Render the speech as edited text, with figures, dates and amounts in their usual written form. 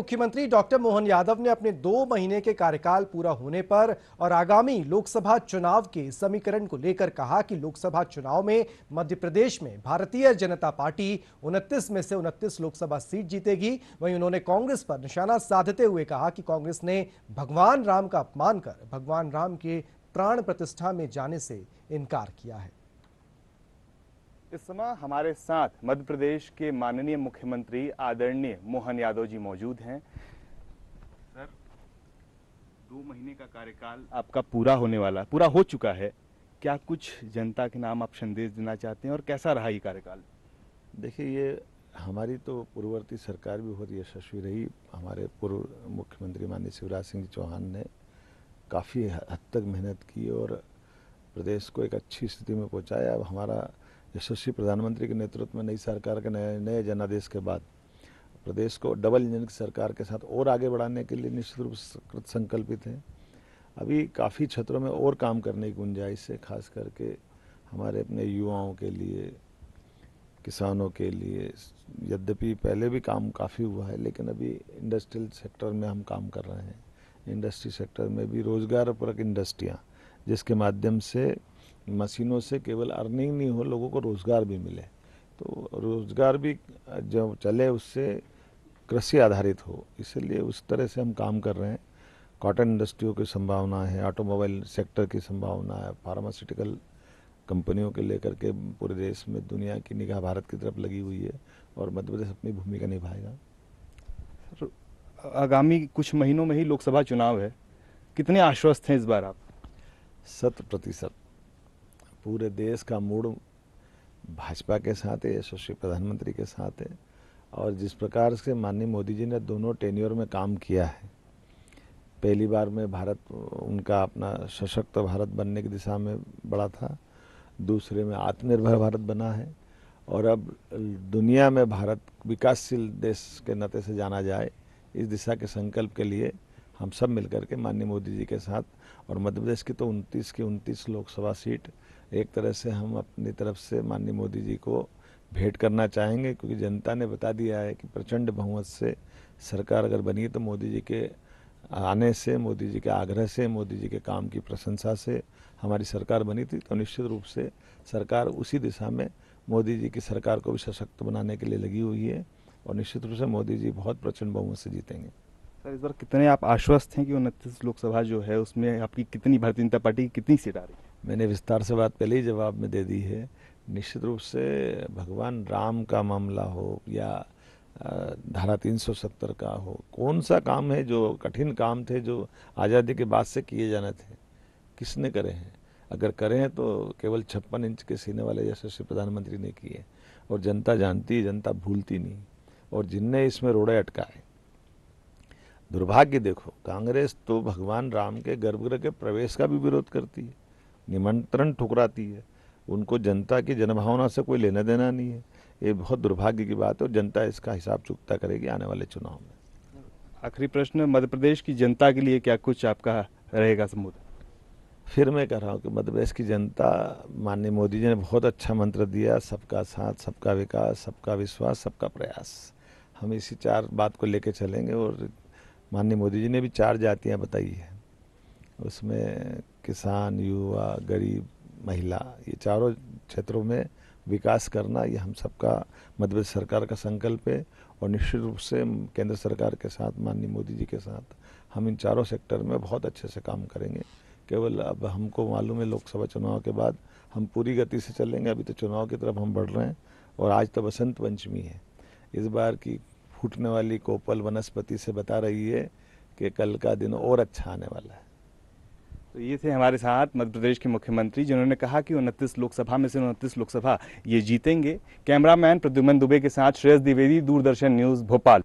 मुख्यमंत्री डॉक्टर मोहन यादव ने अपने 2 महीने के कार्यकाल पूरा होने पर और आगामी लोकसभा चुनाव के समीकरण को लेकर कहा कि लोकसभा चुनाव में मध्य प्रदेश में भारतीय जनता पार्टी 29 में से 29 लोकसभा सीट जीतेगी। वहीं उन्होंने कांग्रेस पर निशाना साधते हुए कहा कि कांग्रेस ने भगवान राम का अपमान कर भगवान राम के प्राण प्रतिष्ठा में जाने से इनकार किया है। इस समय हमारे साथ मध्य प्रदेश के माननीय मुख्यमंत्री आदरणीय मोहन यादव जी मौजूद हैं। सर, 2 महीने का कार्यकाल आपका पूरा हो चुका है। क्या कुछ जनता के नाम आप संदेश देना चाहते हैं और कैसा रहा ये कार्यकाल? देखिए, ये हमारी तो पूर्ववर्ती सरकार भी बहुत यशस्वी रही। हमारे पूर्व मुख्यमंत्री माननीय शिवराज सिंह चौहान ने काफ़ी हद तक मेहनत की और प्रदेश को एक अच्छी स्थिति में पहुंचाया। अब हमारा यशस्वी प्रधानमंत्री के नेतृत्व में नई सरकार के नए जनादेश के बाद प्रदेश को डबल इंजन की सरकार के साथ और आगे बढ़ाने के लिए निश्चित रूप से संकल्पित हैं। अभी काफ़ी क्षेत्रों में और काम करने की गुंजाइश है, खास करके हमारे अपने युवाओं के लिए, किसानों के लिए। यद्यपि पहले भी काम काफ़ी हुआ है, लेकिन अभी इंडस्ट्रियल सेक्टर में हम काम कर रहे हैं। इंडस्ट्री सेक्टर में भी रोजगारपरक इंडस्ट्रियाँ, जिसके माध्यम से मशीनों से केवल अर्निंग नहीं हो, लोगों को रोज़गार भी मिले। तो रोज़गार भी जो चले उससे कृषि आधारित हो, इसलिए उस तरह से हम काम कर रहे हैं। कॉटन इंडस्ट्रियों की संभावना है, ऑटोमोबाइल सेक्टर की संभावना है, फार्मास्यूटिकल कंपनियों के लेकर के पूरे देश में दुनिया की निगाह भारत की तरफ लगी हुई है और मध्य प्रदेश अपनी भूमिका निभाएगा। आगामी कुछ महीनों में ही लोकसभा चुनाव है, कितने आश्वस्त हैं इस बार आप? 100% पूरे देश का मूड भाजपा के साथ है, यशस्वी प्रधानमंत्री के साथ है। और जिस प्रकार से माननीय मोदी जी ने दोनों टेन्योर में काम किया है, पहली बार में भारत उनका अपना सशक्त भारत बनने की दिशा में बढ़ा था, दूसरे में आत्मनिर्भर भारत बना है और अब दुनिया में भारत विकासशील देश के नाते से जाना जाए, इस दिशा के संकल्प के लिए हम सब मिलकर के माननीय मोदी जी के साथ, और मध्य प्रदेश की तो 29 की 29 लोकसभा सीट एक तरह से हम अपनी तरफ से माननीय मोदी जी को भेंट करना चाहेंगे, क्योंकि जनता ने बता दिया है कि प्रचंड बहुमत से सरकार अगर बनी तो मोदी जी के आने से, मोदी जी के आग्रह से, मोदी जी के काम की प्रशंसा से हमारी सरकार बनी थी। तो निश्चित रूप से सरकार उसी दिशा में मोदी जी की सरकार को भी सशक्त बनाने के लिए लगी हुई है और निश्चित रूप से मोदी जी बहुत प्रचंड बहुमत से जीतेंगे। सर, इस बार कितने आप आश्वस्त हैं कि 29 लोकसभा जो है उसमें आपकी कितनी, भारतीय जनता पार्टी की कितनी सीट आ रही है? मैंने विस्तार से बात पहले ही जवाब में दे दी है। निश्चित रूप से भगवान राम का मामला हो या धारा 370 का हो, कौन सा काम है जो कठिन काम थे जो आज़ादी के बाद से किए जाने थे, किसने करे हैं? अगर करें हैं तो केवल 56 इंच के सीने वाले यशस्वी प्रधानमंत्री ने किए। और जनता जानती, जनता भूलती नहीं। और जिनने इसमें रोड़े अटकाए, दुर्भाग्य देखो, कांग्रेस तो भगवान राम के गर्भगृह के प्रवेश का भी विरोध करती है, निमंत्रण ठुकराती है। उनको जनता की जनभावना से कोई लेना देना नहीं है। ये बहुत दुर्भाग्य की बात है और जनता इसका हिसाब चुकता करेगी आने वाले चुनाव में। आखिरी प्रश्न, मध्य प्रदेश की जनता के लिए क्या कुछ आपका रहेगा संबोधन? फिर मैं कह रहा हूँ कि मध्य प्रदेश की जनता, माननीय मोदी जी ने बहुत अच्छा मंत्र दिया, सबका साथ, सबका विकास, सबका विश्वास, सबका प्रयास। हम इसी 4 बात को लेकर चलेंगे और माननीय मोदी जी ने भी 4 जातियाँ बताई है, उसमें किसान, युवा, गरीब, महिला, ये चारों क्षेत्रों में विकास करना, ये हम सबका मध्य प्रदेश सरकार का संकल्प है। और निश्चित रूप से केंद्र सरकार के साथ, माननीय मोदी जी के साथ हम इन चारों सेक्टर में बहुत अच्छे से काम करेंगे। केवल अब हमको मालूम है लोकसभा चुनाव के बाद हम पूरी गति से चलेंगे। अभी तो चुनाव की तरफ हम बढ़ रहे हैं और आज तो बसंत पंचमी है। इस बार की फूटने वाली कोपल वनस्पति से बता रही है कि कल का दिन और अच्छा आने वाला है। तो ये थे हमारे साथ मध्य प्रदेश के मुख्यमंत्री, जिन्होंने कहा कि 29 लोकसभा में से 29 लोकसभा ये जीतेंगे। कैमरामैन प्रद्युमन दुबे के साथ श्रेयस द्विवेदी, दूरदर्शन न्यूज़, भोपाल।